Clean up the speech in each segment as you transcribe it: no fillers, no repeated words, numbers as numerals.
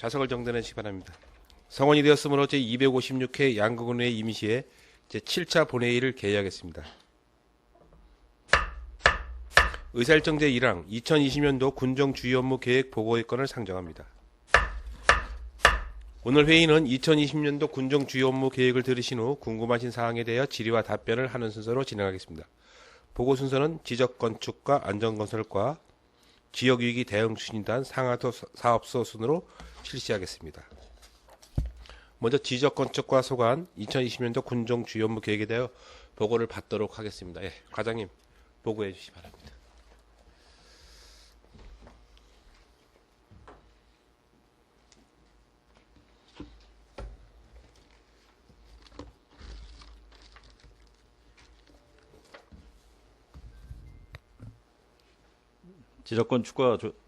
좌석을 정돈하시기 바랍니다. 성원이 되었으므로 제256회 양국은회 임시회 제7차 본회의를 개의하겠습니다. 의사일정 제1항 2020년도 군정 주요 업무 계획 보고의 건을 상정합니다. 오늘 회의는 2020년도 군정 주요 업무 계획을 들으신 후 궁금하신 사항에 대하여 질의와 답변을 하는 순서로 진행하겠습니다. 보고 순서는 지적건축과 안전건설과 지역위기 대응 추진단 상하도 사업소 순으로 실시하겠습니다. 먼저 지적건축과 소관 2020년도 군정 주요 업무 계획에 대하여 보고를 받도록 하겠습니다. 예, 과장님 보고해 주시기 바랍니다.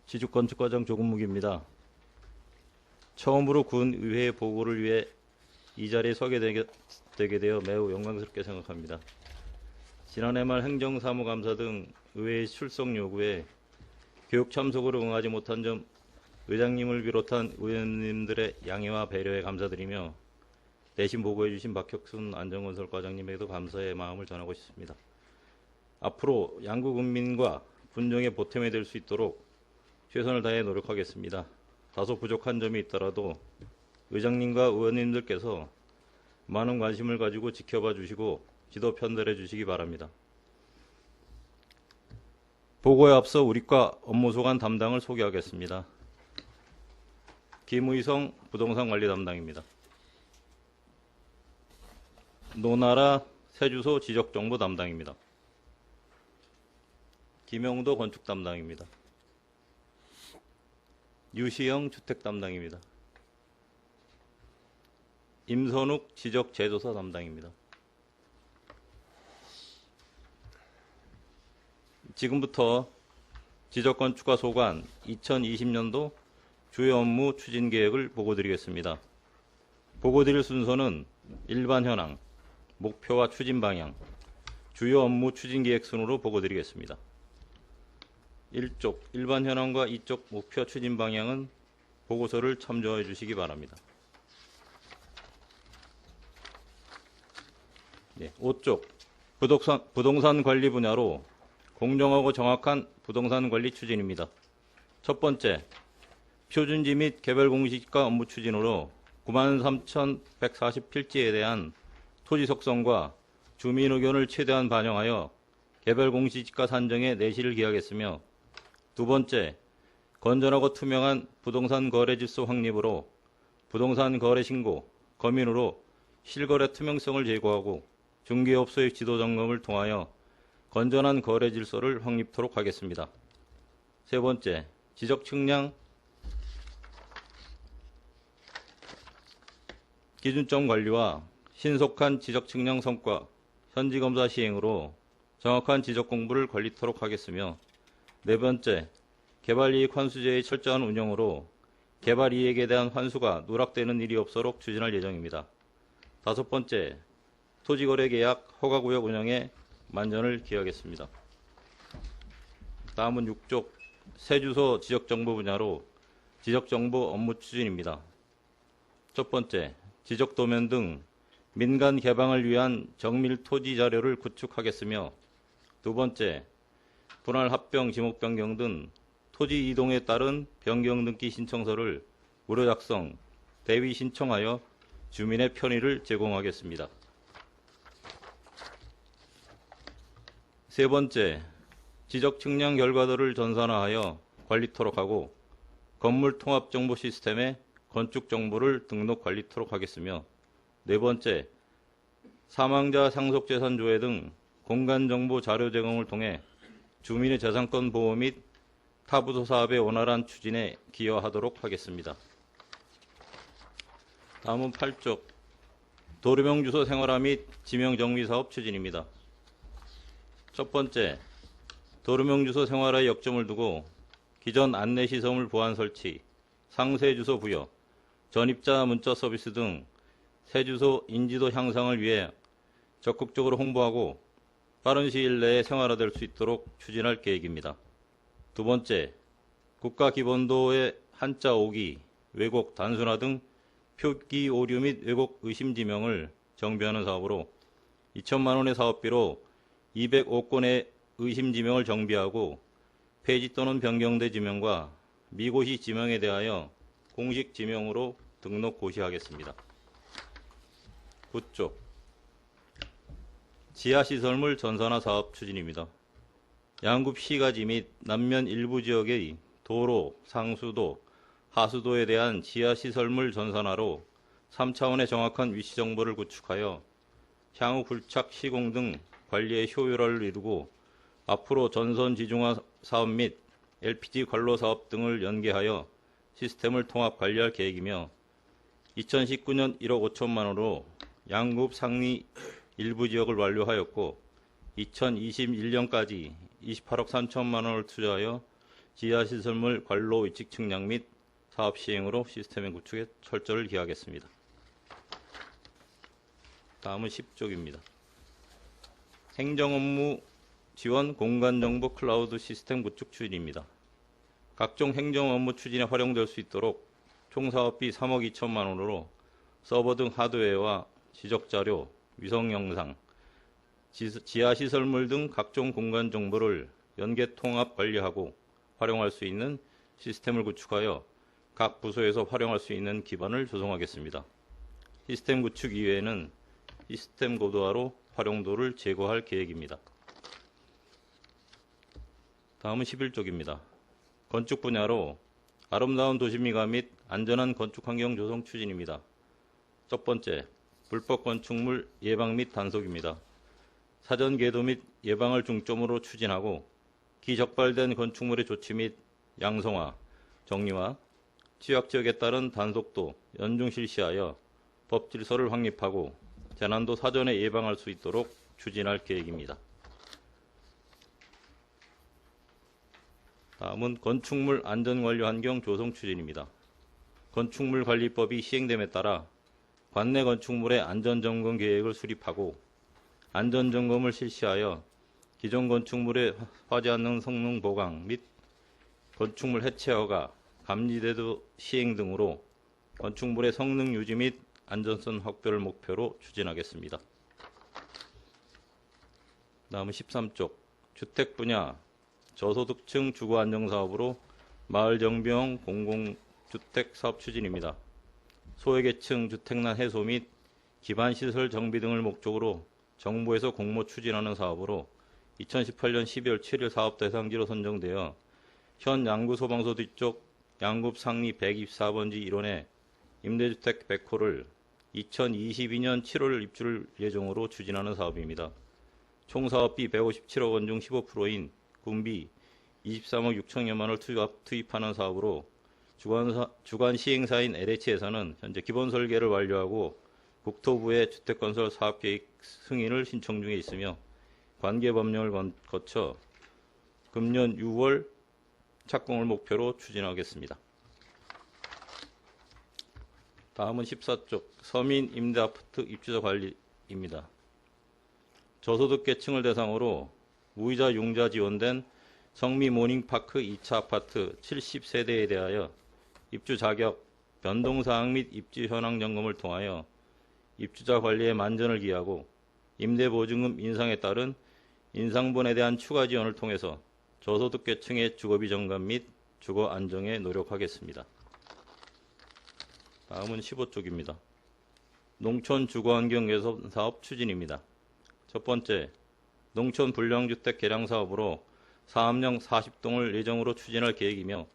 지적건축과장 조근묵입니다. 처음으로 군의회 보고를 위해 이 자리에 서게 되게 되어 매우 영광스럽게 생각합니다. 지난해 말 행정사무감사 등 의회의 출석 요구에 교육 참석으로 응하지 못한 점 의장님을 비롯한 의원님들의 양해와 배려에 감사드리며 대신 보고해 주신 박혁순 안전건설과장님에게도 감사의 마음을 전하고 싶습니다. 앞으로 양구군민과 군정의 보탬이 될 수 있도록 최선을 다해 노력하겠습니다. 다소 부족한 점이 있더라도 의장님과 의원님들께서 많은 관심을 가지고 지켜봐 주시고 지도 편들해 주시기 바랍니다. 보고에 앞서 우리과 업무소관 담당을 소개하겠습니다. 김의성 부동산관리 담당입니다. 노나라 세주소 지적정보 담당입니다. 김영도 건축 담당입니다. 유시영 주택 담당입니다. 임선욱 지적 제조사 담당입니다. 지금부터 지적건축과 소관 2020년도 주요 업무 추진 계획을 보고드리겠습니다. 보고드릴 순서는 일반 현황, 목표와 추진 방향, 주요 업무 추진 계획 순으로 보고드리겠습니다. 1쪽 일반 현황과 2쪽 목표 추진 방향은 보고서를 참조해 주시기 바랍니다. 5쪽 부동산 관리 분야로 공정하고 정확한 부동산 관리 추진입니다. 첫 번째, 표준지 및 개별 공시지가 업무 추진으로 93,140필지에 대한 토지 속성과 주민 의견을 최대한 반영하여 개별 공시지가 산정에 내실을 기하겠으며, 두 번째, 건전하고 투명한 부동산 거래 질서 확립으로 부동산 거래 신고, 검인으로 실거래 투명성을 제고하고 중개업소의 지도 점검을 통하여 건전한 거래 질서를 확립토록 하겠습니다. 세 번째, 지적 측량 기준점 관리와 신속한 지적 측량 성과, 현지 검사 시행으로 정확한 지적 공부를 관리토록 하겠으며, 네 번째, 개발이익 환수제의 철저한 운영으로 개발이익에 대한 환수가 누락되는 일이 없도록 추진할 예정입니다. 다섯 번째, 토지거래계약 허가구역 운영에 만전을 기하겠습니다. 다음은 6쪽 세주소 지적정보 분야로 지적정보 업무 추진입니다. 첫 번째, 지적도면 등 민간 개방을 위한 정밀 토지 자료를 구축하겠으며, 두 번째, 분할 합병, 지목 변경 등 토지 이동에 따른 변경 등기 신청서를 무료 작성, 대위 신청하여 주민의 편의를 제공하겠습니다. 세 번째, 지적 측량 결과들을 전산화하여 관리토록 하고 건물 통합 정보 시스템에 건축 정보를 등록 관리토록 하겠으며, 네 번째, 사망자 상속재산 조회 등 공간정보 자료 제공을 통해 주민의 재산권 보호 및 타부도 사업의 원활한 추진에 기여하도록 하겠습니다. 다음은 8쪽 도로명 주소 생활화 및 지명 정비 사업 추진입니다. 첫 번째, 도로명 주소 생활화에 역점을 두고 기존 안내 시설물 보안 설치, 상세 주소 부여, 전입자 문자 서비스 등 새 주소 인지도 향상을 위해 적극적으로 홍보하고 빠른 시일 내에 생활화될 수 있도록 추진할 계획입니다. 두 번째, 국가기본도의 한자 5기, 왜곡, 단순화 등 표기 오류 및 왜곡 의심 지명을 정비하는 사업으로 2천만 원의 사업비로 205건의 의심 지명을 정비하고 폐지 또는 변경된 지명과 미고시 지명에 대하여 공식 지명으로 등록 고시하겠습니다. 9쪽 지하시설물 전산화 사업 추진입니다. 양급 시가지 및 남면 일부 지역의 도로, 상수도, 하수도에 대한 지하시설물 전산화로 3차원의 정확한 위치 정보를 구축하여 향후 굴착, 시공 등 관리의 효율화를 이루고 앞으로 전선 지중화 사업 및 LPG 관로 사업 등을 연계하여 시스템을 통합 관리할 계획이며 2019년 1억 5천만 원으로 양급 상리 일부 지역을 완료하였고 2021년까지 28억 3천만 원을 투자하여 지하시설물 관로 위치 측량 및 사업 시행으로 시스템의 구축에 철저를 기하겠습니다. 다음은 10쪽입니다. 행정업무 지원 공간정보 클라우드 시스템 구축 추진입니다. 각종 행정업무 추진에 활용될 수 있도록 총 사업비 3억 2천만 원으로 서버 등 하드웨어와 지적자료, 위성영상, 지하시설물 등 각종 공간 정보를 연계 통합 관리하고 활용할 수 있는 시스템을 구축하여 각 부서에서 활용할 수 있는 기반을 조성하겠습니다. 시스템 구축 이외에는 시스템 고도화로 활용도를 제고할 계획입니다. 다음은 11쪽입니다. 건축 분야로 아름다운 도시미관 및 안전한 건축 환경 조성 추진입니다. 첫 번째, 불법 건축물 예방 및 단속입니다. 사전 계도 및 예방을 중점으로 추진하고 기적발된 건축물의 조치 및 양성화, 정리화, 취약지역에 따른 단속도 연중 실시하여 법 질서를 확립하고 재난도 사전에 예방할 수 있도록 추진할 계획입니다. 다음은 건축물 안전관리 환경 조성 추진입니다. 건축물관리법이 시행됨에 따라 관내 건축물의 안전점검 계획을 수립하고 안전점검을 실시하여 기존 건축물의 화재 안전 성능 보강 및 건축물 해체 허가, 감리제도 시행 등으로 건축물의 성능 유지 및 안전성 확보를 목표로 추진하겠습니다. 다음은 13쪽 주택 분야 저소득층 주거 안정 사업으로 마을 정비형 공공주택 사업 추진입니다. 소외계층 주택난 해소 및 기반시설 정비 등을 목적으로 정부에서 공모 추진하는 사업으로 2018년 12월 7일 사업 대상지로 선정되어 현 양구 소방서 뒤쪽 양구 상리 124번지 1원의 임대주택 100호를 2022년 7월 입주를 예정으로 추진하는 사업입니다. 총 사업비 157억 원 중 15%인 군비 23억 6천여만 원을 투입하는 사업으로 주관 시행사인 LH에서는 현재 기본 설계를 완료하고 국토부의 주택건설 사업계획 승인을 신청 중에 있으며 관계 법령을 거쳐 금년 6월 착공을 목표로 추진하겠습니다. 다음은 14쪽 서민 임대아파트 입주자 관리입니다. 저소득계층을 대상으로 무이자 융자 지원된 성미 모닝파크 2차 아파트 70세대에 대하여 입주 자격, 변동사항 및 입주 현황 점검을 통하여 입주자 관리에 만전을 기하고 임대보증금 인상에 따른 인상분에 대한 추가 지원을 통해서 저소득계층의 주거비 정감 및 주거 안정에 노력하겠습니다. 다음은 15쪽입니다. 농촌 주거환경 개선 사업 추진입니다. 첫 번째, 농촌 불량주택 개량 사업으로 사업령 40동을 예정으로 추진할 계획이며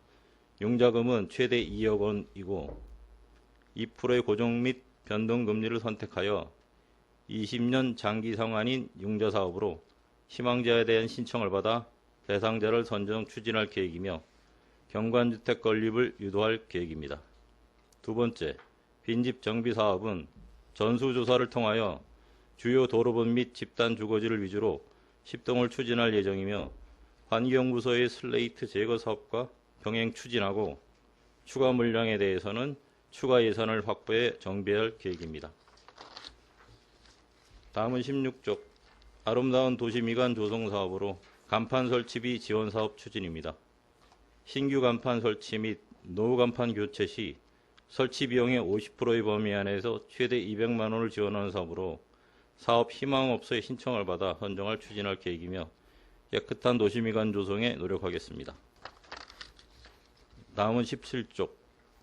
융자금은 최대 2억 원이고 2%의 고정 및 변동 금리를 선택하여 20년 장기 상환인 융자 사업으로 희망자에 대한 신청을 받아 대상자를 선정 추진할 계획이며 경관주택 건립을 유도할 계획입니다. 두 번째, 빈집 정비 사업은 전수조사를 통하여 주요 도로변 및 집단 주거지를 위주로 10동을 추진할 예정이며 환경부서의 슬레이트 제거 사업과 병행 추진하고 추가 물량에 대해서는 추가 예산을 확보해 정비할 계획입니다. 다음은 16쪽 아름다운 도시미관 조성 사업으로 간판 설치비 지원 사업 추진입니다. 신규 간판 설치 및 노후 간판 교체 시 설치 비용의 50%의 범위 안에서 최대 200만 원을 지원하는 사업으로 사업 희망업소의 신청을 받아 선정할 추진할 계획이며 깨끗한 도시미관 조성에 노력하겠습니다. 다음은 17쪽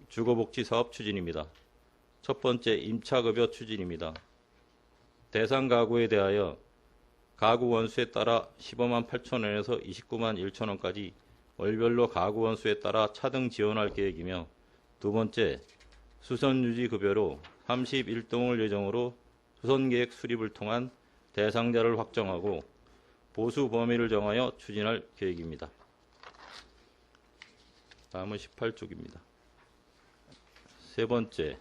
주거복지 사업 추진입니다. 첫 번째 임차급여 추진입니다. 대상 가구에 대하여 가구 원수에 따라 15만 8천 원에서 29만 1천 원까지 월별로 가구 원수에 따라 차등 지원할 계획이며, 두 번째 수선유지급여로 31동을 예정으로 수선계획 수립을 통한 대상자를 확정하고 보수 범위를 정하여 추진할 계획입니다. 다음은 18쪽입니다. 세 번째,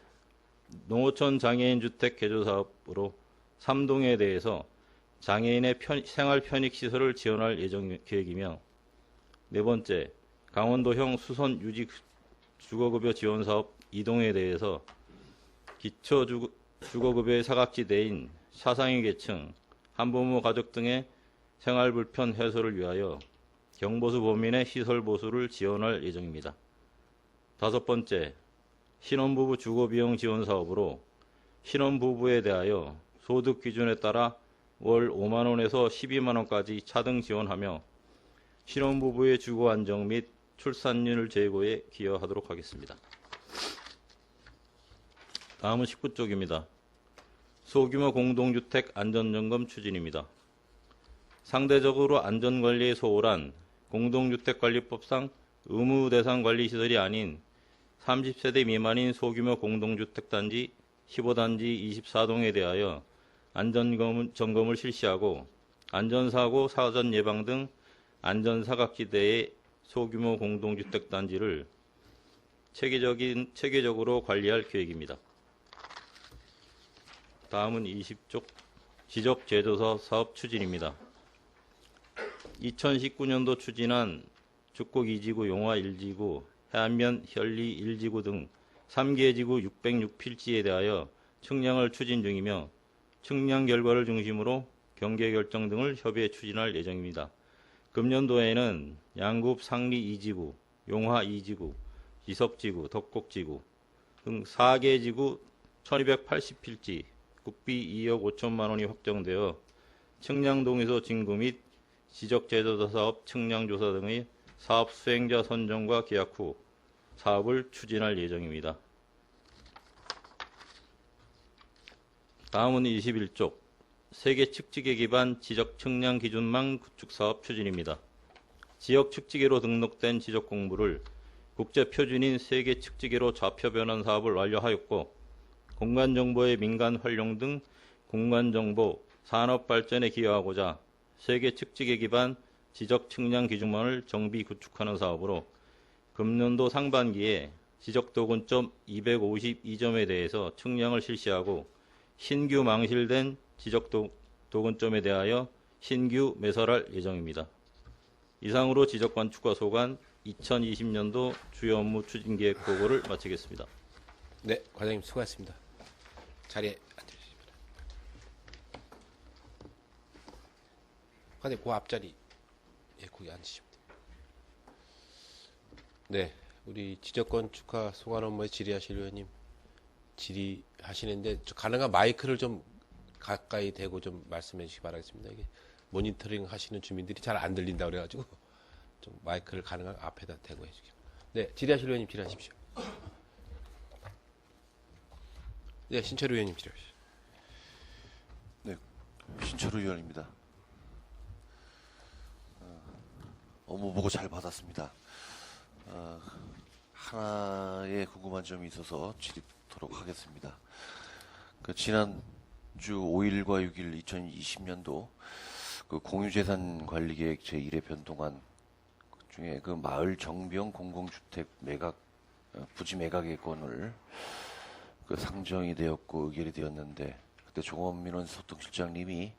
농어촌 장애인 주택 개조 사업으로 3동에 대해서 장애인의 생활 편익 시설을 지원할 계획이며, 네 번째, 강원도형 수선 유지 주거급여 지원 사업 2동에 대해서 기초 주거급여의 사각지대인 사상위 계층, 한부모 가족 등의 생활 불편 해소를 위하여 경보수 범인의 시설 보수를 지원할 예정입니다. 다섯 번째, 신혼부부 주거비용 지원 사업으로 신혼부부에 대하여 소득 기준에 따라 월 5만 원에서 12만 원까지 차등 지원하며 신혼부부의 주거 안정 및 출산율 제고에 기여하도록 하겠습니다. 다음은 19쪽입니다. 소규모 공동주택 안전점검 추진입니다. 상대적으로 안전관리에 소홀한 공동주택관리법상 의무 대상 관리시설이 아닌 30세대 미만인 소규모 공동주택단지 15단지 24동에 대하여 안전점검을 실시하고 안전사고 사전 예방 등 안전사각지대의 소규모 공동주택단지를 체계적으로 관리할 계획입니다. 다음은 20쪽 지적제조사 사업 추진입니다. 2019년도 추진한 죽곡 2지구, 용화 1지구, 해안면 현리 1지구 등 3개 지구 606필지에 대하여 측량을 추진 중이며, 측량 결과를 중심으로 경계 결정 등을 협의해 추진할 예정입니다. 금년도에는 양구 상리 2지구, 용화 2지구, 이석지구, 덕곡지구 등 4개 지구 1280필지, 국비 2억 5천만 원이 확정되어 측량 동의서 진구 및 지적제조사 사업 측량조사 등의 사업 수행자 선정과 계약 후 사업을 추진할 예정입니다. 다음은 21쪽 세계 측지계 기반 지적 측량 기준망 구축 사업 추진입니다. 지역 측지계로 등록된 지적 공부를 국제 표준인 세계 측지계로 좌표 변환 사업을 완료하였고, 공간정보의 민간 활용 등 공간정보 산업 발전에 기여하고자 세계 측지계 기반 지적 측량 기준망을 정비 구축하는 사업으로 금년도 상반기에 지적 도근점 252점에 대해서 측량을 실시하고 신규 망실된 지적 도근점에 대하여 신규 매설할 예정입니다. 이상으로 지적건축과 소관 2020년도 주요 업무 추진계획 보고를 마치겠습니다. 네, 과장님 수고하셨습니다. 자리에 앉으십니다. 과장님, 그 앞자리, 예, 거기 앉으시면 됩니다. 네, 우리 지적건축과 소관 업무에 질의하실 의원님 질의하시는데, 가능한 마이크를 좀 가까이 대고 좀 말씀해 주시기 바라겠습니다. 이게 모니터링 하시는 주민들이 잘 안 들린다 그래가지고 좀 마이크를 가능한 앞에다 대고 해주세요. 네, 질의하실 의원님 질의하십시오. 네, 신철우 의원님 질의하십시오. 네, 신철우 의원입니다. 업무 보고 잘 받았습니다. 하나의 궁금한 점이 있어서 질의토록 하겠습니다. 지난주 5일과 6일 2020년도 공유재산 관리계획 제1회 변동안 중에 마을 정비형 공공주택 매각 부지 매각의 건을 상정이 되었고 의결이 되었는데, 그때 종업민원 소통실장님이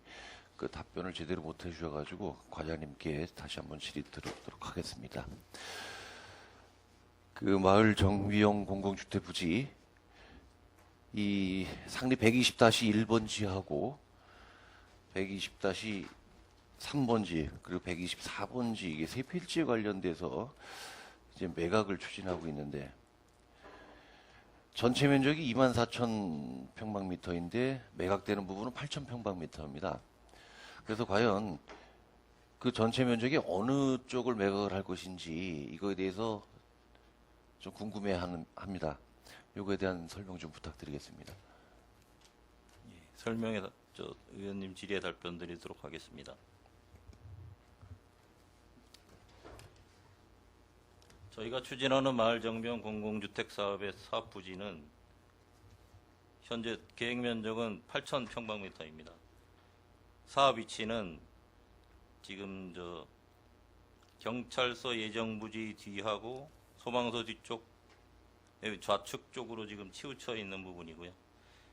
답변을 제대로 못 해주셔가지고 과장님께 다시 한번 질의 드리도록 하겠습니다. 마을 정비용 공공주택 부지 이 상리 120-1번지하고 120-3번지 그리고 124번지 이게 세 필지에 관련돼서 이제 매각을 추진하고 있는데, 전체 면적이 24,000평방미터인데 매각되는 부분은 8,000평방미터입니다. 그래서 과연 그 전체 면적이 어느 쪽을 매각을 할 것인지 이거에 대해서 좀 궁금해합니다. 요거에 대한 설명 좀 부탁드리겠습니다. 설명에 의원님 질의에 답변 드리도록 하겠습니다. 저희가 추진하는 마을 정비형 공공주택 사업의 사업 부지는 현재 계획 면적은 8,000평방미터입니다. 사업 위치는 지금 경찰서 예정부지 뒤하고 소방서 뒤쪽 좌측 쪽으로 지금 치우쳐 있는 부분이고요.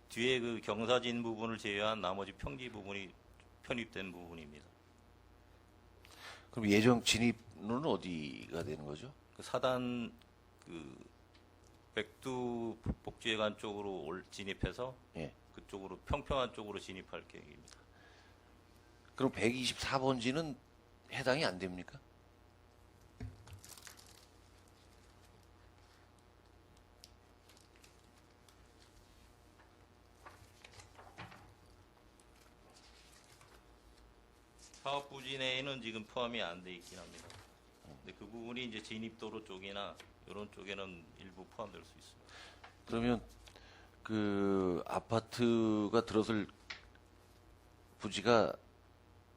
뒤에 그 경사진 부분을 제외한 나머지 평지 부분이 편입된 부분입니다. 그럼 예정 진입로는 어디가 되는 거죠? 그 사단 백두 복지회관 쪽으로 진입해서 예. 그쪽으로 평평한 쪽으로 진입할 계획입니다. 그럼 124번지는 해당이 안 됩니까? 사업 부지 내에는 지금 포함이 안 돼 있긴 합니다. 근데 그 부분이 이제 진입도로 쪽이나 이런 쪽에는 일부 포함될 수 있습니다. 그러면 그 아파트가 들어설 부지가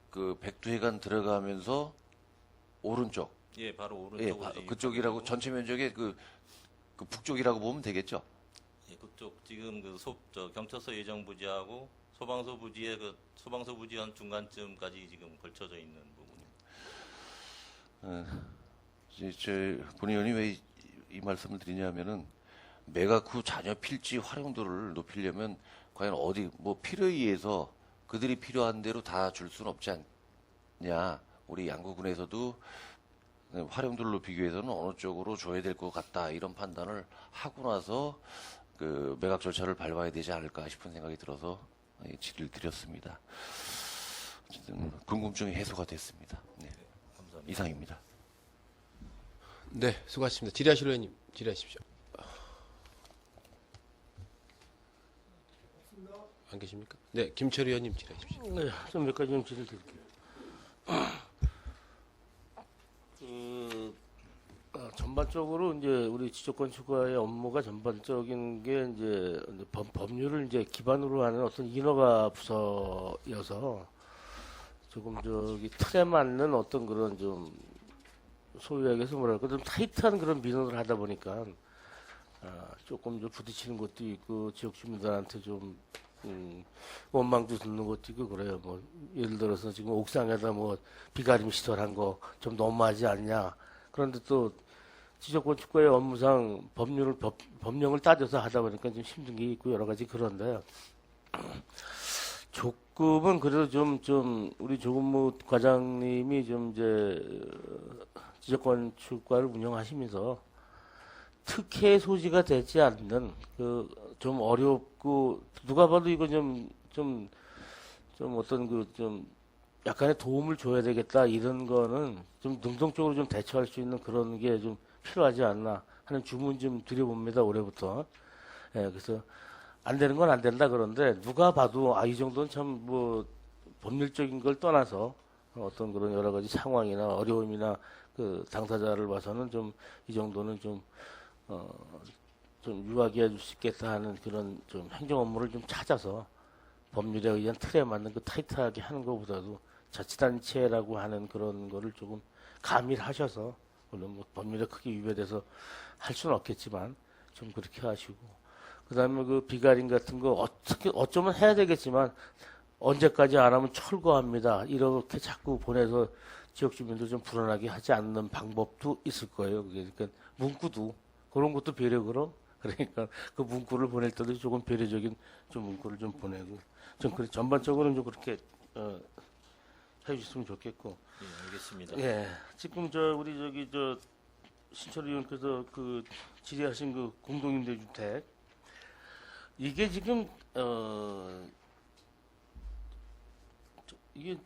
그 백두회관 들어가면서 오른쪽, 예, 바로 예, 오른쪽으로 그쪽이라고 전체 면적의 그 북쪽이라고 보면 되겠죠? 예, 그쪽 지금 경찰서 예정 부지하고 소방서 부지의 소방서 부지 한 중간쯤까지 지금 걸쳐져 있는 부분입니다. 이제 본 의원이 왜 이 말씀을 드리냐면은 매각 후 자녀 필지 활용도를 높이려면 과연 어디 뭐 필요에 의해서 그들이 필요한 대로 다 줄 수는 없지 않냐. 우리 양구군에서도 활용도를 높이기 위해서는 어느 쪽으로 줘야 될 것 같다 이런 판단을 하고 나서 그 매각 절차를 밟아야 되지 않을까 싶은 생각이 들어서 질의를 드렸습니다. 어쨌든 궁금증이 해소가 됐습니다. 네, 감사합니다. 이상입니다. 네, 수고하셨습니다. 질의하실 의원님, 질의하십시오. 안 계십니까? 네, 김철 의원님 질의하십시오. 네, 좀 몇 가지 좀 질의 드릴게요. 전반적으로 이제 우리 지적건축가의 업무가 전반적인 게 이제 법률을 이제 기반으로 하는 어떤 인허가 부서여서 조금 틀에 맞는 어떤 그런 좀 소위 얘기해서 뭐랄까 좀 타이트한 그런 민원을 하다 보니까 조금 좀 부딪히는 것도 있고 지역 주민들한테 좀 원망도 듣는 것도 있고 그래요. 뭐 예를 들어서 지금 옥상에다 뭐 비가림 시설한 거 좀 너무하지 않냐. 그런데 또 지적건축가의 업무상 법령을 따져서 하다 보니까 좀 힘든 게 있고 여러 가지 그런데 조금은 그래도 좀 우리 조근무 과장님이 좀 이제 지적건축가를 운영하시면서 특혜 소지가 되지 않는 좀 어렵고 누가 봐도 이거 좀 어떤 좀 약간의 도움을 줘야 되겠다 이런 거는 좀 능동적으로 좀 대처할 수 있는 그런 게 좀 필요하지 않나 하는 주문 좀 드려봅니다 올해부터. 예, 그래서 안 되는 건 안 된다 그런데 누가 봐도 이 정도는 참 뭐 법률적인 걸 떠나서 어떤 그런 여러 가지 상황이나 어려움이나 그 당사자를 봐서는 좀 이 정도는 좀 유하게 해줄 수 있겠다 하는 그런 좀 행정 업무를 좀 찾아서 법률에 의한 틀에 맞는 그 타이트하게 하는 것보다도 자치단체라고 하는 그런 거를 조금 가밀하셔서 물론 뭐 법률에 크게 위배돼서 할 수는 없겠지만 좀 그렇게 하시고 그다음에 그 비가림 같은 거 어떻게 어쩌면 해야 되겠지만 언제까지 안 하면 철거합니다. 이렇게 자꾸 보내서 지역 주민들 좀 불안하게 하지 않는 방법도 있을 거예요. 그러니까 문구도 그런 것도 배려그럼 그러니까 그 문구를 보낼 때도 조금 배려적인 좀 문구를 좀 보내고 좀 그래 전반적으로는 좀 그렇게 해주셨으면 좋겠고. 예, 알겠습니다. 예, 지금 우리 신철 의원께서 그 질의하신 그 공동임대주택 이게 지금 이게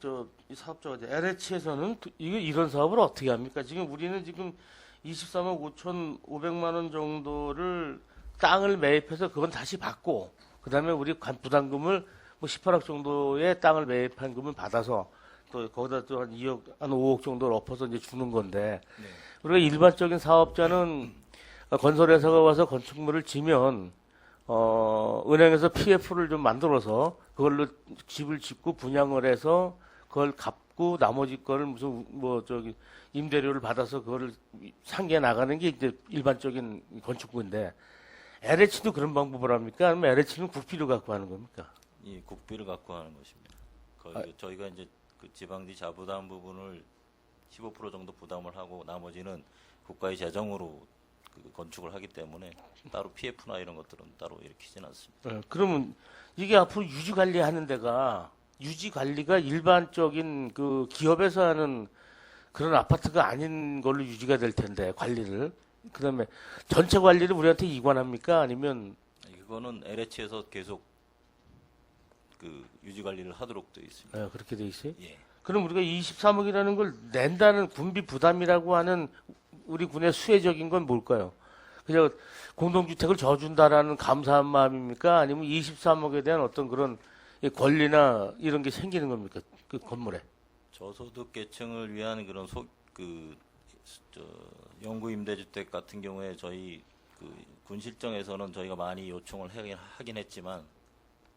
이 사업자가 LH에서는 이게 이런 사업을 어떻게 합니까? 지금 우리는 지금 24만 5,500만 원 정도를 땅을 매입해서 그건 다시 받고 그다음에 우리 부담금을 뭐 18억 정도의 땅을 매입한 금을 받아서 또 거기다 또 한 2억, 한 5억 정도를 엎어서 이제 주는 건데 우리가 일반적인 사업자는 건설회사가 와서 건축물을 지면 은행에서 PF를 좀 만들어서 그걸로 집을 짓고 분양을 해서 그걸 갚고 나머지 거를 무슨 뭐 저기 임대료를 받아서 그거를 상기해 나가는 게 이제 일반적인 건축부인데 LH도 그런 방법을 합니까? 아니면 LH는 국비를 갖고 하는 겁니까? 이 국비를 갖고 하는 것입니다. 거의 저희가 이제 그 지방지 자부담 부분을 15% 정도 부담을 하고 나머지는 국가의 재정으로 그 건축을 하기 때문에 따로 PF나 이런 것들은 따로 일으키진 않습니다. 그러면 이게 앞으로 유지 관리하는 데가 유지 관리가 일반적인 그 기업에서 하는 그런 아파트가 아닌 걸로 유지가 될 텐데 관리를 그다음에 전체 관리를 우리한테 이관합니까? 아니면 이거는 LH에서 계속 그 유지 관리를 하도록 되어 있습니다. 그렇게 돼 있어요? 예. 그럼 우리가 23억이라는 걸 낸다는 군비 부담이라고 하는 우리 군의 수혜적인 건 뭘까요? 그냥 공동주택을 져준다라는 감사한 마음입니까? 아니면 23억에 대한 어떤 그런 권리나 이런 게 생기는 겁니까? 그 건물에. 저소득 계층을 위한 그런 영구 임대주택 같은 경우에 저희 그 군실정에서는 저희가 많이 요청을 하긴 했지만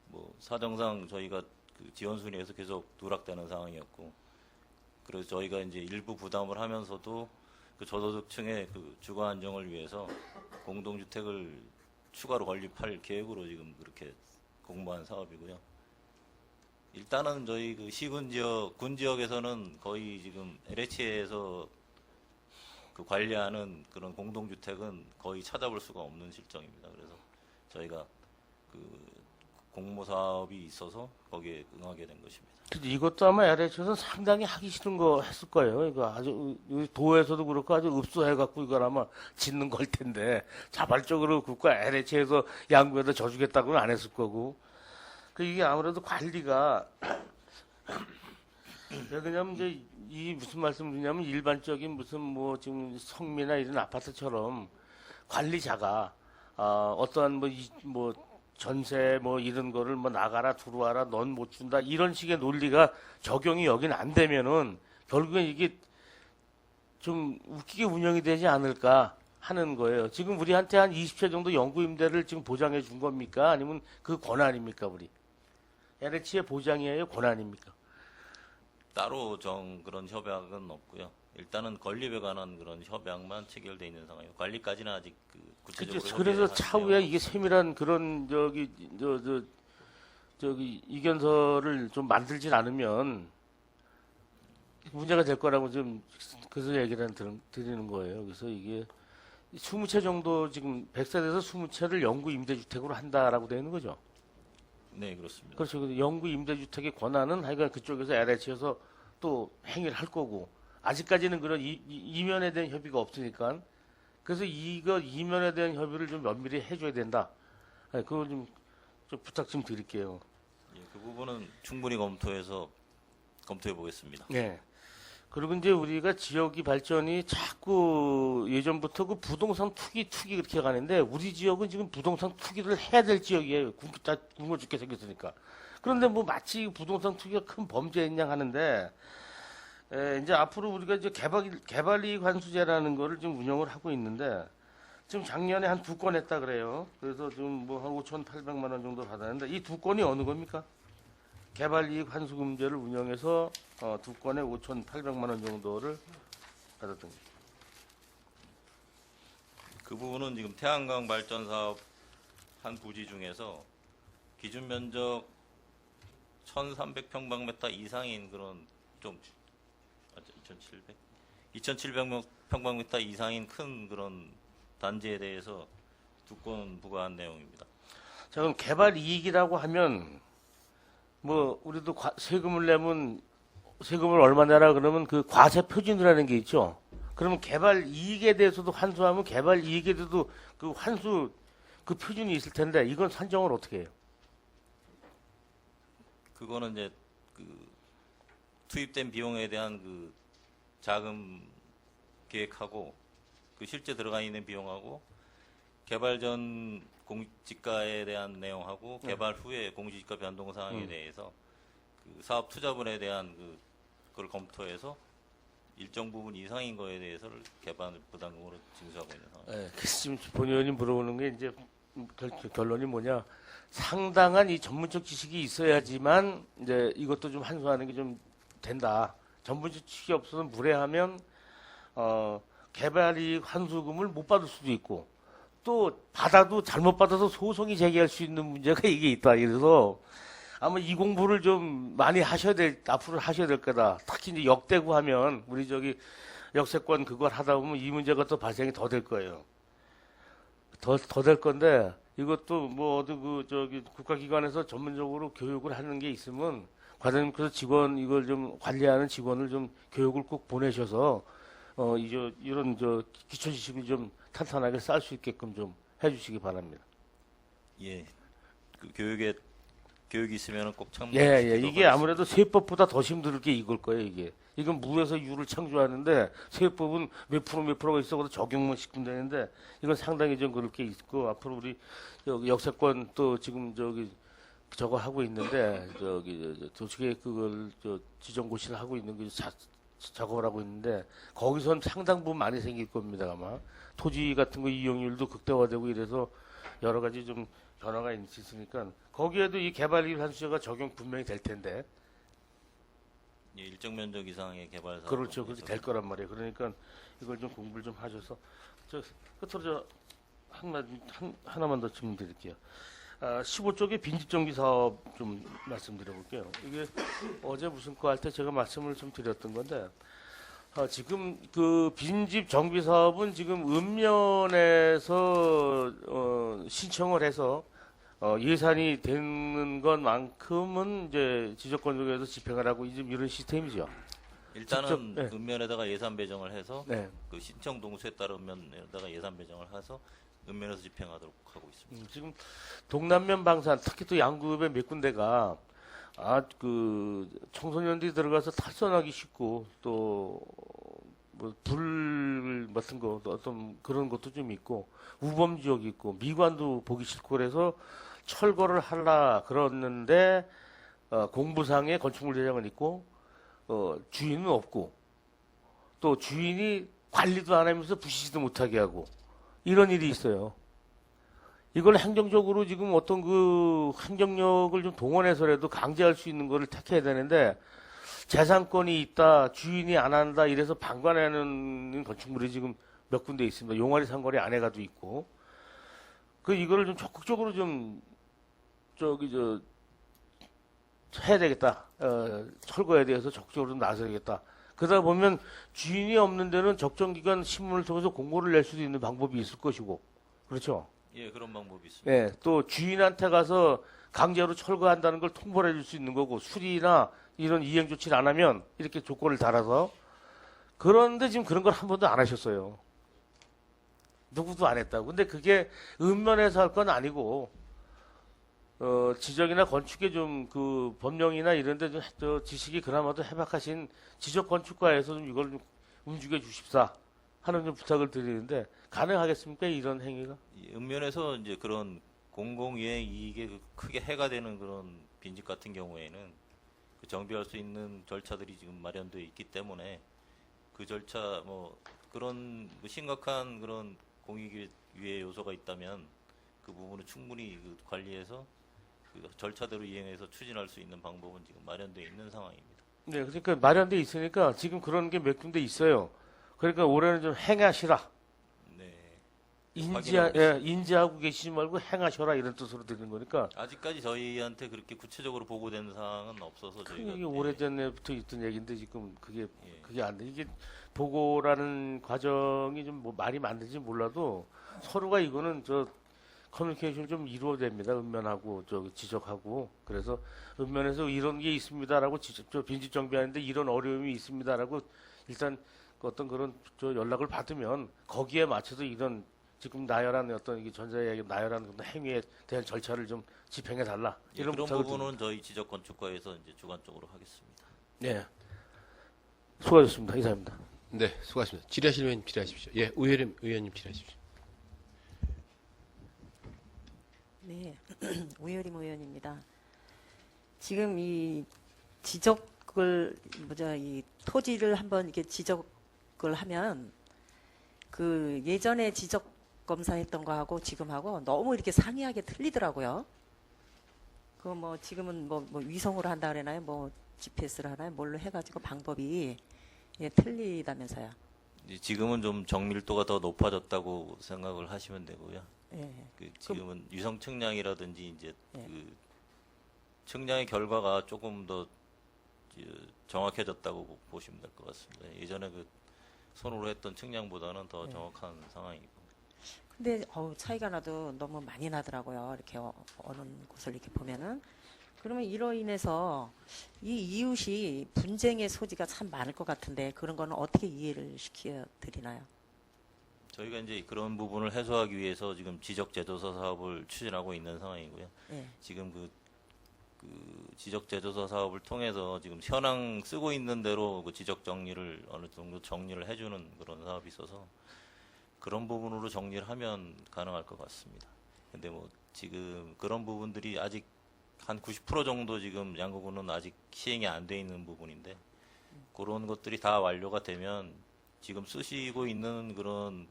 뭐 사정상 저희가 그 지원 순위에서 계속 누락되는 상황이었고 그래서 저희가 이제 일부 부담을 하면서도 그 저소득층의 그 주거 안정을 위해서 공동주택을 추가로 건립할 계획으로 지금 그렇게 공모한 사업이고요. 일단은 저희 그 시군 지역, 군 지역에서는 거의 지금 LH에서 그 관리하는 그런 공동주택은 거의 찾아볼 수가 없는 실정입니다. 그래서 저희가 그 공모 사업이 있어서 거기에 응하게 된 것입니다. 이것도 아마 LH에서 상당히 하기 싫은 거 했을 거예요. 이거 아주 우리 도에서도 그렇고 아주 읍소해갖고 이걸 아마 짓는 걸 텐데 자발적으로 국가 LH에서 양구에다 져주겠다고는 안 했을 거고. 그 이게 아무래도 관리가 왜냐면 이제 이 무슨 말씀드리냐면 일반적인 무슨 뭐 지금 성미나 이런 아파트처럼 관리자가 어떠한 뭐 전세 뭐 이런 거를 뭐 나가라 들어와라 넌 못 준다 이런 식의 논리가 적용이 여긴 안 되면은 결국엔 이게 좀 웃기게 운영이 되지 않을까 하는 거예요. 지금 우리한테 한 20채 정도 영구 임대를 지금 보장해 준 겁니까? 아니면 그 권한입니까, 우리? LH의 보장이에요, 권한입니까? 따로 그런 협약은 없고요. 일단은 건립에 관한 그런 협약만 체결돼 있는 상황이에요. 관리까지는 아직 그 구체적으로 그래서 차후에 이게 세밀한 그런 저기 이견서를 좀 만들진 않으면 문제가 될 거라고 좀 그래서 얘기를 드리는 거예요. 그래서 이게 20채 정도 지금 100세대에서 20채를 영구 임대주택으로 한다라고 되어 있는 거죠. 네, 그렇습니다. 그렇죠. 그래서 영구 임대주택의 권한은 하여간 그쪽에서 LH에서 또 행위를 할 거고 아직까지는 그런 이면에 대한 협의가 없으니까 그래서 이거 이면에 대한 협의를 좀 면밀히 해줘야 된다. 그걸 좀 부탁 좀 드릴게요. 예, 그 부분은 충분히 검토해 보겠습니다. 네. 그리고 이제 우리가 지역이 발전이 자꾸 예전부터 그 부동산 투기 그렇게 가는데 우리 지역은 지금 부동산 투기를 해야 될 지역이에요. 굶어 죽게 생겼으니까. 그런데 뭐 마치 부동산 투기가 큰 범죄인 양 하는데 이제 앞으로 우리가 이제 개발이익 환수제라는 거를 지금 운영을 하고 있는데 지금 작년에 한 2건 했다 그래요. 그래서 지금 뭐 한 5,800만 원 정도 받았는데 이 2건이 어느 겁니까? 개발이익 환수금제를 운영해서 2건에 5,800만 원 정도를 받았던 거죠. 그 부분은 지금 태양광 발전 사업 한 부지 중에서 기준 면적 1,300평방미터 이상인 그런 2,700평방미터 이상인 큰 그런 단지에 대해서 2건 부과한 내용입니다. 자, 그럼 개발 이익이라고 하면 뭐 우리도 세금을 내면 세금을 얼마 내라 그러면 그 과세 표준이라는 게 있죠. 그러면 개발 이익에 대해서도 환수하면 개발 이익에 대해서도 그 환수 그 표준이 있을 텐데 이건 산정을 어떻게 해요? 그거는 이제 그 투입된 비용에 대한 그 자금 계획하고 그 실제 들어가 있는 비용하고 개발 전 공시지가에 대한 내용하고 개발 후에 공시지가 변동 사항에 대해서 그 사업 투자분에 대한 그걸 검토해서 일정 부분 이상인 거에 대해서를 개발 부담금으로 징수하고 있는 상황. 예, 그래서 지금 본 의원님 물어보는 게 이제 결론이 뭐냐? 상당한 이 전문적 지식이 있어야지만 이제 이것도 좀 한수하는 게 좀 된다. 전문적 지식이 없어서 무례하면 개발이익 환수금을 못 받을 수도 있고 또 받아도 잘못 받아서 소송이 제기할 수 있는 문제가 이게 있다. 그래서 아마 이 공부를 좀 많이 앞으로 하셔야 될 거다. 특히 이제 역대구 하면 우리 저기 역세권 그걸 하다 보면 이 문제가 또 발생이 더 될 거예요. 더 될 건데 이것도 뭐 어디 그 저기 국가기관에서 전문적으로 교육을 하는 게 있으면 과장님께서 직원 이걸 좀 관리하는 직원을 좀 교육을 꼭 보내셔서 이런 저 기초 지식을 좀 탄탄하게 쌓을 수 있게끔 좀 해주시기 바랍니다. 예, 그 교육이 있으면 꼭 예, 참고하시도록 이게 하겠습니다. 아무래도 세법보다 더 힘들 게 이걸 거예요, 이게. 이건 무에서 유를 창조하는데 세법은 몇 프로가 있어도 적용만 시키면 되는데 이건 상당히 좀 그럴 게 있고 앞으로 우리 여기 역세권 또 지금 저거 하고 있는데 도시계 그걸 지정고시를 하고 있는 게 작업을 하고 있는데 거기선 상당 부분 많이 생길 겁니다, 아마. 토지 같은 거 이용률도 극대화되고 이래서 여러 가지 좀 변화가 있으니까 거기에도 이 개발이익 환수제가 적용 분명히 될 텐데. 예, 일정 면적 이상의 개발 사업. 그렇죠. 그렇게 될 거란 말이에요. 그러니까 이걸 좀 공부를 좀 하셔서 끝으로 하나만 더 질문드릴게요. 15쪽의 빈집정비 사업 좀 말씀드려볼게요. 이게 어제 무슨 거 할 때 제가 말씀을 좀 드렸던 건데 지금 그 빈집 정비 사업은 지금 읍면에서 신청을 해서 예산이 되는 것만큼은 이제 지적건조에서 집행을 하고 이런 시스템이죠. 일단은 직접, 네. 읍면에다가 예산 배정을 해서 네. 그 신청 동수에 따라 읍면에다가 예산 배정을 해서 읍면에서 집행하도록 하고 있습니다. 지금 동남면 방산 특히 또 양구읍의 몇 군데가 그 청소년들이 들어가서 탈선하기 쉽고 또 뭐 불 같은 거 어떤 그런 것도 좀 있고 우범 지역이 있고 미관도 보기 싫고 그래서 철거를 하려 그러는데 공부상에 건축물 대장은 있고 주인은 없고 또 주인이 관리도 안 하면서 부시지도 못하게 하고 이런 일이 있어요. 이걸 행정적으로 지금 어떤 그 행정력을 좀 동원해서라도 강제할 수 있는 거를 택해야 되는데 재산권이 있다, 주인이 안 한다 이래서 방관하는 건축물이 지금 몇 군데 있습니다. 용화리 상거리 안에가도 있고 이거를 좀 적극적으로 좀 해야 되겠다. 철거에 대해서 적극적으로 좀 나서야겠다. 그러다 보면 주인이 없는 데는 적정 기간 신문을 통해서 공고를 낼 수도 있는 방법이 있을 것이고, 그렇죠? 예, 그런 방법이 있습니다. 예, 또 주인한테 가서 강제로 철거한다는 걸 통보를 해줄 수 있는 거고, 수리나 이런 이행 조치를 안 하면 이렇게 조건을 달아서. 그런데 지금 그런 걸 한 번도 안 하셨어요. 누구도 안 했다고. 근데 그게 읍면에서 할 건 아니고, 지적이나 건축에 좀 그 법령이나 이런 데 좀 지식이 그나마도 해박하신 지적 건축가에서 좀 이걸 좀 움직여 주십사 하는 좀 부탁을 드리는데 가능하겠습니까? 이런 행위가? 이 읍면에서 이제 그런 공공유행 이익에 크게 해가 되는 그런 빈집 같은 경우에는 그 정비할 수 있는 절차들이 지금 마련되어 있기 때문에 그 절차 뭐 그런 심각한 그런 공익유해 요소가 있다면 그 부분을 충분히 그 관리해서 그 절차대로 이행해서 추진할 수 있는 방법은 지금 마련되어 있는 상황입니다. 네, 그러니까 마련돼 있으니까 지금 그런 게 몇 군데 있어요. 그러니까 올해는 좀 행하시라. 네. 인지하고 계시지 말고 행하셔라 이런 뜻으로 드리는 거니까. 아직까지 저희한테 그렇게 구체적으로 보고된 사항은 없어서 저희가 이게 오래전부터 있던 얘기인데 지금 그게 예. 안 돼. 이게 보고라는 과정이 좀 뭐 말이 맞는지 몰라도 서로가 이거는 커뮤니케이션 좀 이루어야 됩니다. 읍면하고 지적하고 그래서 읍면에서 이런 게 있습니다라고 빈집 정비하는데 이런 어려움이 있습니다라고 일단 어떤 그런 연락을 받으면 거기에 맞춰서 이런 지금 나열한 어떤 이게 전자의 나열한 어떤 행위에 대한 절차를 좀 집행해 달라. 예, 이런 그런 부탁을 부분은 저희 지적건축과에서 이제 주관적으로 하겠습니다. 네. 수고하셨습니다. 이상입니다. 네, 수고하셨습니다. 질의하실 의원님 질의하십시오. 예, 의원님 질의하십시오. 네, 우여림 의원입니다. 지금 이 지적을 이 토지를 한번 이렇게 지적을 하면 그 예전에 지적 검사했던 거하고 지금하고 너무 이렇게 상이하게 틀리더라고요. 그 뭐 지금은 뭐 위성으로 한다 그러나요? 뭐 GPS를 하나요? 뭘로 해가지고 방법이 틀리다면서요. 지금은 좀 정밀도가 더 높아졌다고 생각을 하시면 되고요. 예. 지금은 위성 측량이라든지 이제 예. 그 측량의 결과가 조금 더 정확해졌다고 보시면 될 것 같습니다. 예전에 그 손으로 했던 측량보다는 더 정확한 상황이고. 근데 차이가 나도 너무 많이 나더라고요. 이렇게 어느 곳을 이렇게 보면은. 그러면 이로 인해서 이 이웃이 분쟁의 소지가 참 많을 것 같은데 그런 거는 어떻게 이해를 시켜 드리나요? 저희가 이제 그런 부분을 해소하기 위해서 지금 지적 제조사 사업을 추진하고 있는 상황이고요. 예. 지금 그 지적 제조사 사업을 통해서 지금 현황 쓰고 있는 대로 그 지적 정리를 어느 정도 정리를 해주는 그런 사업이 있어서 그런 부분으로 정리를 하면 가능할 것 같습니다. 근데 뭐 지금 그런 부분들이 아직 한 90% 정도 지금 양구군은 아직 시행이 안 돼 있는 부분인데 그런 것들이 다 완료가 되면 지금 쓰시고 있는 그런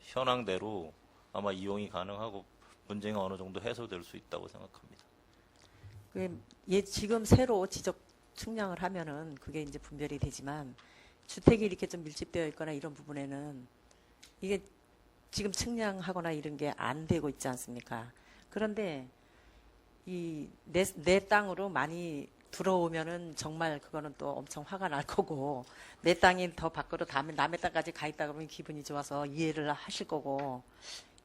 현황대로 아마 이용이 가능하고 분쟁이 어느 정도 해소될 수 있다고 생각합니다. 지금 새로 지적 측량을 하면은 그게 이제 분별이 되지만 주택이 이렇게 좀 밀집되어 있거나 이런 부분에는 이게 지금 측량하거나 이런 게 안 되고 있지 않습니까? 그런데 내 땅으로 많이 들어오면은 정말 그거는 또 엄청 화가 날 거고 내 땅이 더 밖으로 남의 땅까지 가 있다 그러면 기분이 좋아서 이해를 하실 거고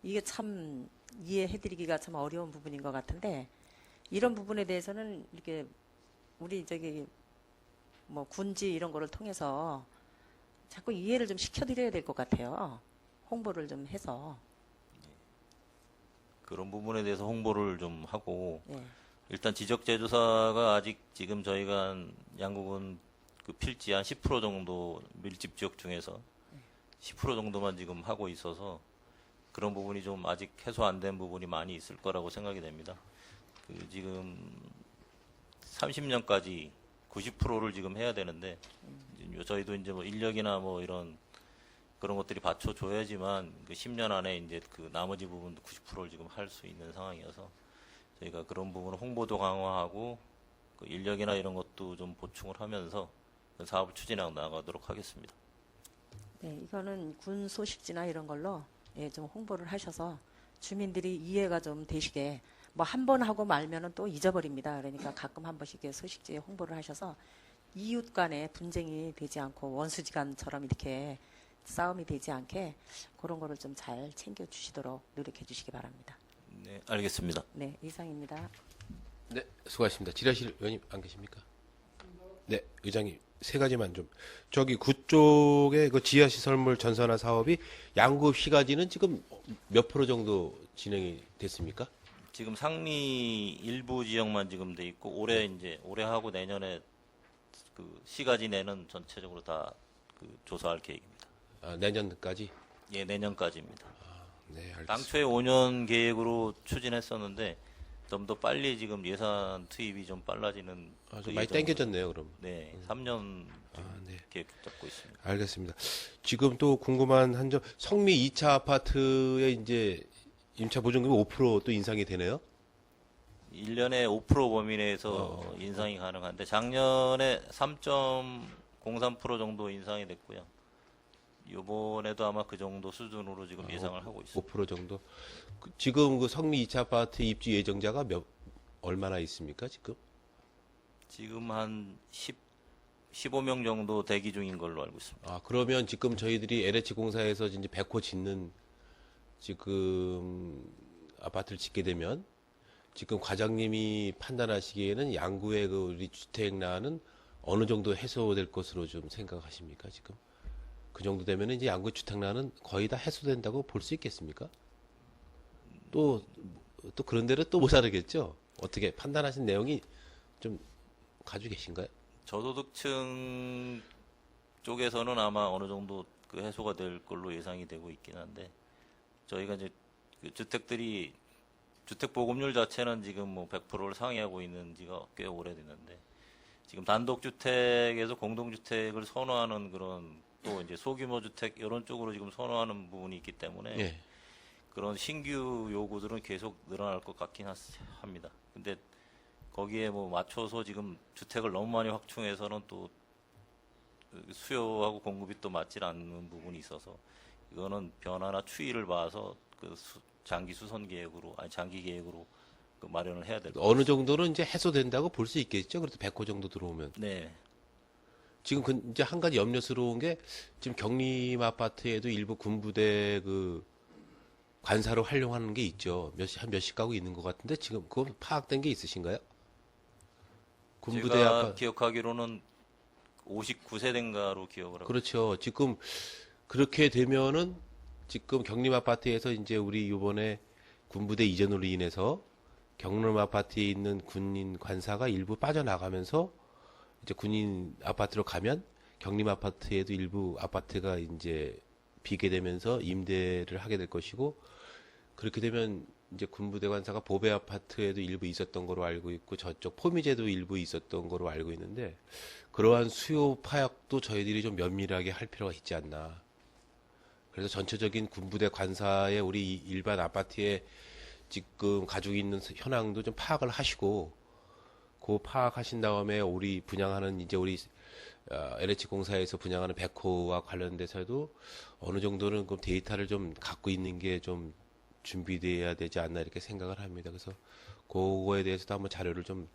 이게 참 이해해드리기가 참 어려운 부분인 것 같은데 이런 부분에 대해서는 이렇게 우리 뭐 군지 이런 거를 통해서 자꾸 이해를 좀 시켜드려야 될 것 같아요. 홍보를 좀 해서. 그런 부분에 대해서 홍보를 좀 하고 예. 일단 지적 제조사가 아직 지금 저희가 양구군 그 필지 한 10% 정도 밀집 지역 중에서 10% 정도만 지금 하고 있어서 그런 부분이 좀 아직 해소 안 된 부분이 많이 있을 거라고 생각이 됩니다. 지금 30년까지 90%를 지금 해야 되는데 저희도 이제 뭐 인력이나 뭐 이런 그런 것들이 받쳐줘야지만 그 10년 안에 이제 그 나머지 부분도 90%를 지금 할 수 있는 상황이어서 저희가 그런 부분을 홍보도 강화하고 그 인력이나 이런 것도 좀 보충을 하면서 그 사업을 추진해 나가도록 하겠습니다. 네, 이거는 군 소식지나 이런 걸로 좀 홍보를 하셔서 주민들이 이해가 좀 되시게 뭐 한 번 하고 말면은 또 잊어버립니다. 그러니까 가끔 한 번씩 소식지에 홍보를 하셔서 이웃 간에 분쟁이 되지 않고 원수지간처럼 이렇게 싸움이 되지 않게 그런 거를 좀 잘 챙겨 주시도록 노력해 주시기 바랍니다. 네, 알겠습니다. 네, 이상입니다. 네, 수고하셨습니다. 지라실 의원님 안 계십니까? 네, 의장님 세 가지만 좀. 저기 구 쪽에 그 지하시설물 전산화 사업이 양구 시가지는 지금 몇 프로 정도 진행이 됐습니까? 지금 상리 일부 지역만 지금 돼 있고 올해 하고 내년에 그 시가지 내는 전체적으로 다 그 조사할 계획입니다. 아, 내년까지? 예, 내년까지입니다. 네, 알겠습니다. 당초에 5년 계획으로 추진했었는데 좀 더 빨리 지금 예산 투입이 좀 빨라지는 좀 그 많이 예정으로- 땡겨졌네요, 그럼. 네, 3년 네. 계획 잡고 있습니다. 알겠습니다. 지금 또 궁금한 한 점, 성미 2차 아파트의 이제 임차 보증금이 5%또 인상이 되네요. 1년에 5% 범위 내에서 인상이 가능한데 작년에 3.03% 정도 인상이 됐고요. 이번에도 아마 그 정도 수준으로 지금 예상을 하고 있습니다. 5% 정도. 지금 그 성미 2차 아파트 입주 예정자가 얼마나 있습니까, 지금? 지금 한 15명 정도 대기 중인 걸로 알고 있습니다. 아, 그러면 지금 저희들이 LH공사에서 이제 100호 짓는 지금 아파트를 짓게 되면 지금 과장님이 판단하시기에는 양구의 그 우리 주택난은 어느 정도 해소될 것으로 좀 생각하십니까, 지금? 그 정도 되면 이제 양구 주택난은 거의 다 해소된다고 볼 수 있겠습니까? 또 그런 데로 또 못 살겠죠? 어떻게 판단하신 내용이 좀 가지고 계신가요? 저소득층 쪽에서는 아마 어느 정도 그 해소가 될 걸로 예상이 되고 있긴 한데 저희가 이제 그 주택들이 주택 보급률 자체는 지금 뭐 100%를 상회하고 있는 지가 꽤 오래됐는데 지금 단독주택에서 공동주택을 선호하는 그런 또 이제 소규모 주택 이런 쪽으로 지금 선호하는 부분이 있기 때문에 예. 그런 신규 요구들은 계속 늘어날 것 같긴 합니다. 근데 거기에 뭐 맞춰서 지금 주택을 너무 많이 확충해서는 또 수요하고 공급이 또 맞질 않는 부분이 있어서 이거는 변화나 추이를 봐서 그 장기 수선 계획으로 아니 장기 계획으로 그 마련을 해야 될 것 같습니다. 어느 정도는 이제 해소된다고 볼 수 있겠죠. 그래도 100호 정도 들어오면. 네. 지금 이제 한 가지 염려스러운 게 지금 경림 아파트에도 일부 군부대 그 관사로 활용하는 게 있죠. 한 몇십 가구 있는 것 같은데 지금 그거 파악된 게 있으신가요? 군부대 제가 아까 기억하기로는 59세대인가로 기억을 하고 그렇죠. 지금 그렇게 되면은 지금 경림 아파트에서 이제 우리 이번에 군부대 이전으로 인해서 경림 아파트에 있는 군인 관사가 일부 빠져나가면서 이제 군인 아파트로 가면 경림 아파트에도 일부 아파트가 이제 비게 되면서 임대를 하게 될 것이고 그렇게 되면 이제 군부대 관사가 보배 아파트에도 일부 있었던 거로 알고 있고 저쪽 포미제도 일부 있었던 거로 알고 있는데 그러한 수요 파악도 저희들이 좀 면밀하게 할 필요가 있지 않나. 그래서 전체적인 군부대 관사의 우리 일반 아파트에 지금 가지고 있는 현황도 좀 파악을 하시고 그 파악하신 다음에 우리 분양하는 이제 우리 LH공사에서 분양하는 100호와 관련돼서도 어느 정도는 그 데이터를 좀 갖고 있는 게 좀 준비돼야 되지 않나 이렇게 생각을 합니다. 그래서 그거에 대해서도 한번 자료를 좀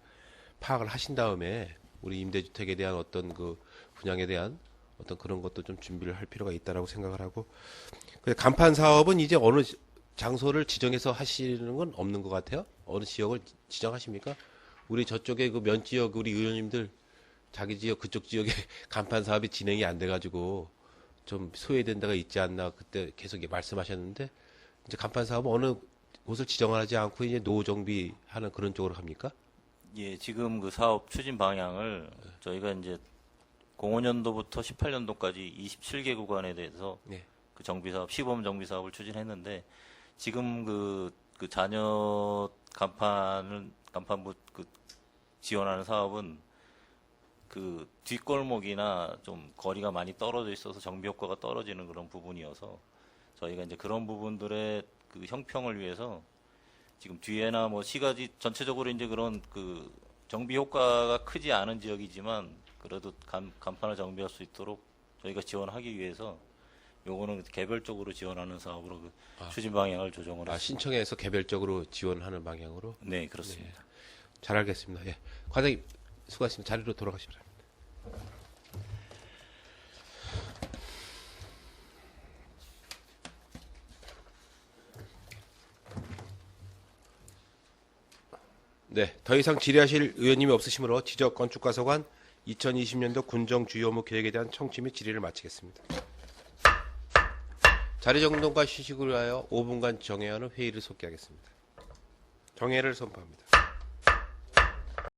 파악을 하신 다음에 우리 임대주택에 대한 어떤 그 분양에 대한 어떤 그런 것도 좀 준비를 할 필요가 있다라고 생각을 하고 간판 사업은 이제 어느 장소를 지정해서 하시는 건 없는 것 같아요. 어느 지역을 지정하십니까? 우리 저쪽에 그 면 지역 우리 의원님들 자기 지역 그쪽 지역에 간판 사업이 진행이 안 돼가지고 좀 소외된 데가 있지 않나 그때 계속 말씀하셨는데 이제 간판 사업은 어느 곳을 지정하지 않고 이제 노후 정비하는 그런 쪽으로 합니까? 예, 지금 그 사업 추진 방향을 저희가 이제 05년도부터 18년도까지 27개 구간에 대해서 네. 그 정비사업, 시범 정비사업을 추진했는데 지금 그 잔여 간판부 그 지원하는 사업은 그 뒷골목이나 좀 거리가 많이 떨어져 있어서 정비 효과가 떨어지는 그런 부분이어서 저희가 이제 그런 부분들의 그 형평을 위해서 지금 뒤에나 뭐 시가지 전체적으로 이제 그런 그 정비 효과가 크지 않은 지역이지만 그래도 간판을 정비할 수 있도록 저희가 지원하기 위해서 요거는 개별적으로 지원하는 사업으로 그 추진 방향을 조정을 했습니다. 신청해서 개별적으로 지원하는 방향으로? 네, 그렇습니다. 잘 알겠습니다. 예. 과장님, 수고하셨습니다. 자리로 돌아가시기 바랍니다. 네, 더 이상 질의하실 의원님이 없으시므로 지적건축가서관 2020년도 군정 주요 업무 계획에 대한 청취 및 질의를 마치겠습니다. 자리 정돈과 휴식을 위하여 5분간 정회하는 회의를 속개하겠습니다. 정회를 선포합니다.